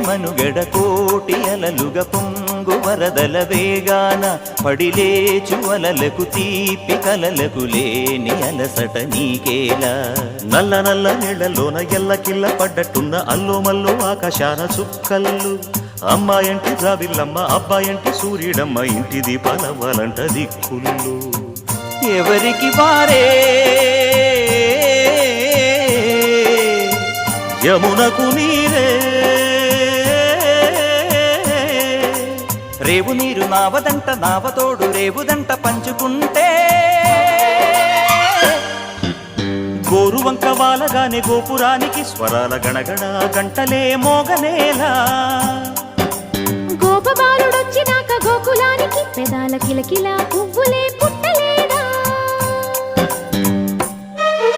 మనుగడ కోటి అలలుగ పొంగు వరదల వేగాన పడిలేచు అలలకు తీపి కలలకు లేని అలసట నీకేలా నల్ల నల్ల నీళ్లలోన ఎల్లకిల్ల పడ్డట్టున్న అల్లో మల్లో ఆకాశాన చుక్కల్లు అమ్మాయంటి జాబిల్లమ్మ అబ్బాయంటి సూర్యుడమ్మ ఇంటి దీపాలవ్వాలంట దిక్కుళ్ళు ఎవరికి వారే యమునకు నీరే రేవు నీరు నావదంట నావతోడు రేవుదంట పంచుకుంటే గోరువంక వాలగానే గోపురానికి స్వరాల గణగణ గంటలే మోగనేలా గోపబాలుడొచ్చినాక గోకులానికి పెదాల కిలకిలా పువ్వులే